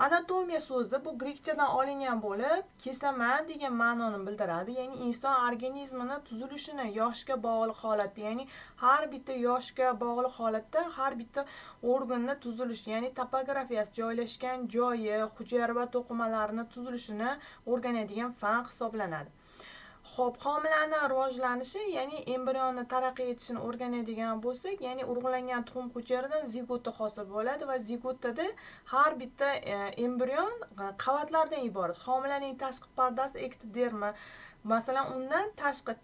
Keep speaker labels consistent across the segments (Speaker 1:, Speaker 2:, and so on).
Speaker 1: Anatomiya so'zi bu grekchadan olingan bo'lib, kesaman degan ma'noni bildiradi. Ya'ni inson organizmini tuzilishini yoshga bog'liq holatda, ya'ni har bitta yoshga bog'liq holatda har bitta organni tuzilishi, ya'ni topografiyasi, joylashgan joyi, hujayra va to'qimalarni tuzilishini o'rganadigan fan hisoblanadi. Xo'p, homilaning rivojlanishi, ya'ni embrionni taraqqiy etishini o'rganadigan bo'lsak, ya'ni urug'langan tuxum hujayradan zigota hosil bo'ladi va zigotada har bitta embrion qavatlardan iborat. Homilaning tashqi pardasi ektoderma. Masalan, undan tashqi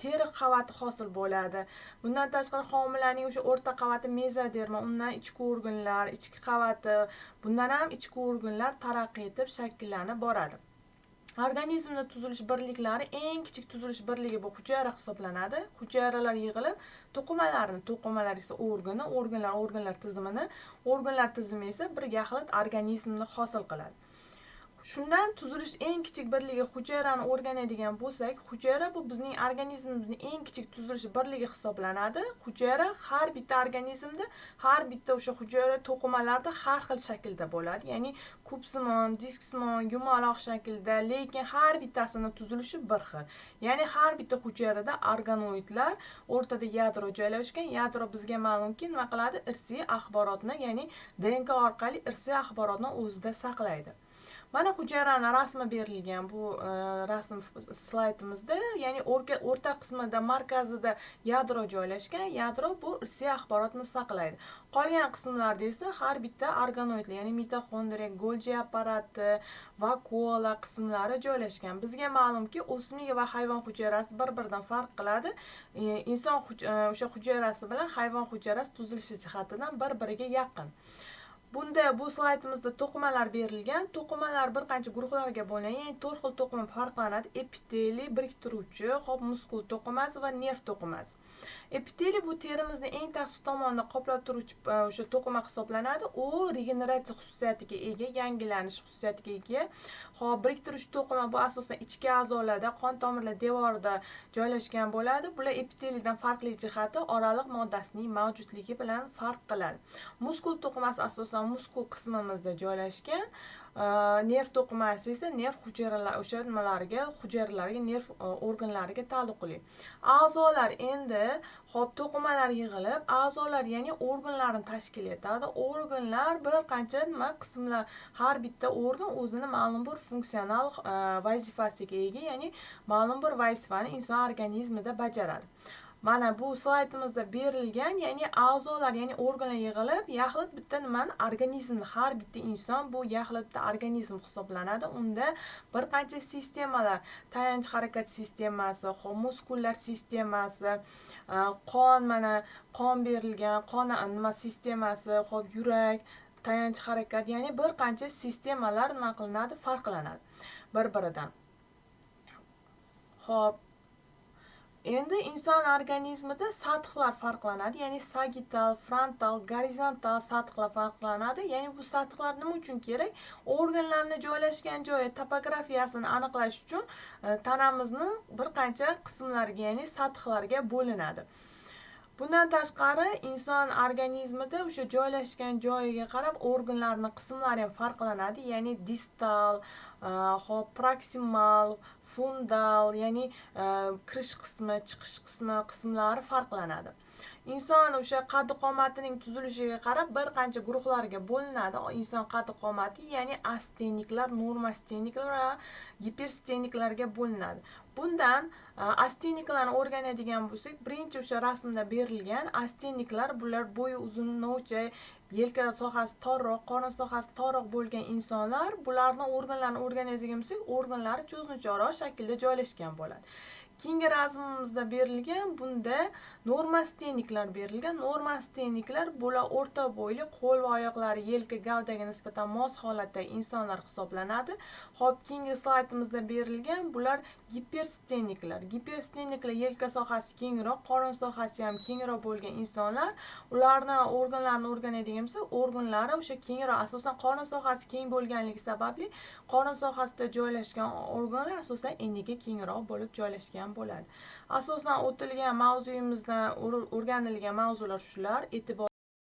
Speaker 1: teri qavati hosil bo'ladi. Bundan tashqari homilaning o'sha o'rta qavati mezoderma, undan ichki organlar, ichki qavati, bundan ham ichki organlar taraqqiy etib shakllanib boradi. Organizmda tuzilish birliklari eng kichik tuzilish birligi bu hujayra hisoblanadi. Hujayralar yig'ilib, to'qimalar esa organlar tizimini, organlar tizimi esa bir yaxlit organizmni hosil qiladi. Shundan tuzilish eng kichik birligi hujayrani o'rganadigan bo'lsak, hujayra bu bizning organizmimizning eng kichik tuzilish birligi hisoblanadi. Hujayra har bitta organizmda, har bitta o'sha hujayra to'qimalarda har xil shaklda bo'ladi. Ya'ni kubsimon, disksimon, yumaloq shaklda, lekin har bittasini tuzilishi bir xil. Ya'ni har bitta hujayrada organoidlar, o'rtada yadro joylashgan. Yadro bizga ma'lumki nima qiladi? Irsiy axborotni, ya'ni DNK orqali irsiy axborotni o'zida saqlaydi. Mana hujayrani rasmi berilgan bu rasm slaydimizda, ya'ni o'rta qismida markazida yadro joylashgan. Yadro bu irsiy axborotni saqlaydi. Qolgan qismlarda esa har bitta organoidlar, ya'ni mitoxondriya, Golgi apparati, vakuola qismlari joylashgan. Bizga ma'lumki, o'simlik va hayvon hujayrasi bir-biridan farq qiladi. Inson o'sha hujayrasi bilan hayvon hujayrasi tuzilishi jihatidan bir-biriga yaqin. Bunda bu slaydimizda to'qimalar berilgan. To'qimalar bir qancha guruhlarga bo'linadi. Ya'ni 4 xil to'qima farqlanadi. Epiteliy, biriktiruvchi, hop muskul to'qimasi va nerv to'qimasi. Epiteliy bu terimizning eng tashqi tomonini qoplab turuvchi o'sha to'qima hisoblanadi. U regeneratsiya xususiyatiga ega, yangilanish xususiyatiga ega. Hop, biriktiruvchi to'qima bu asosan ichki a'zolarda, qon tomirlar devorida joylashgan bo'ladi. Bular epiteliydan farqli jihati oraliq moddasining mavjudligi bilan farq qiladi. Muskul to'qimasi asosan muskul qismimizda joylashgan. Nerv to'qimasi esa nerv hujayralar, o'sha hujayralarga, nerv organlariga taalluqli. A'zolar endi hop to'qimalar yig'ilib, a'zolar ya'ni organlarni tashkil etadi. Organlar bir qancha qismlar, har bitta organ o'zini ma'lum bir funksional vazifasiga ega, ya'ni ma'lum bir vazifani inson organizmida bajaradi. Mana bu slaydimizda berilgan, ya'ni a'zolar, ya'ni organlar yig'ilib, yaxlit bitta nimani organizmni, har bitta inson bu yaxlitda organizm hisoblanadi. Unda bir qancha sistemalar, tayanch harakat sistemasi, muskullar sistemasi, qon berilgan, qon sistemasi, yurak, tayanch harakat, ya'ni bir qancha sistemalar nima qilinadi? Farqlanadi bir-biridan. Xo'p, endi inson organizmida sathlar farqlanadi, ya'ni sagital, frontal, gorizontal sathlar farqlanadi. Ya'ni bu sathlar nima uchun kerak? Organlarni joylashgan joyi, topografiyasini aniqlash uchun tanamizni bir qancha qismlarga, ya'ni sathlarga bo'linadi. Bundan tashqari inson organizmida o'sha joylashgan joyiga qarab organlarning qismlari ham farqlanadi, ya'ni distal, proksimal, fundal, ya'ni kirish qismi, chiqish qismlari farqlanadi. Inson o'sha qad qomatining tuzilishiga qarab bir qancha guruhlarga bo'linadi. Inson qad qomati, ya'ni asteniklar, normasteniklar va gipersteniklarga bo'linadi. Bundan asteniklarni o'rganadigan bo'lsak, birinchi o'sha rasmda berilgan asteniklar, bular bo'yi uzun, novcha, yelka sohasi torroq, qorin sohasi torroq bo'lgan insonlar, bularni organlarini o'rganadigan bo'lsak, organlari cho'znichoqroq shaklda joylashgan bo'ladi. Keyingi rasmimizda berilgan, bunda normasteniklar berilgan. Normasteniklar bular o'rta bo'yli, qo'l va oyoqlari yelka gavdaga nisbatan mos holatdagi insonlar hisoblanadi. Xo'p, keyingi slaydimizda berilgan, bular gipersteniklar. Gipersteniklar yelka sohasi kengroq, qorin sohasi ham kengroq bo'lgan insonlar. Ularni organlarini o'rganadigan bo'lsak, organlari o'sha kengroq, asosan qorin sohasi keng bo'lganligi sababli qorin sohasida joylashgan organlar asosan eniga kengroq bo'lib joylashgan bo'ladi. Asosan o'tilgan mavzuyimizda o'rganilgan mavzular shular. E'tibor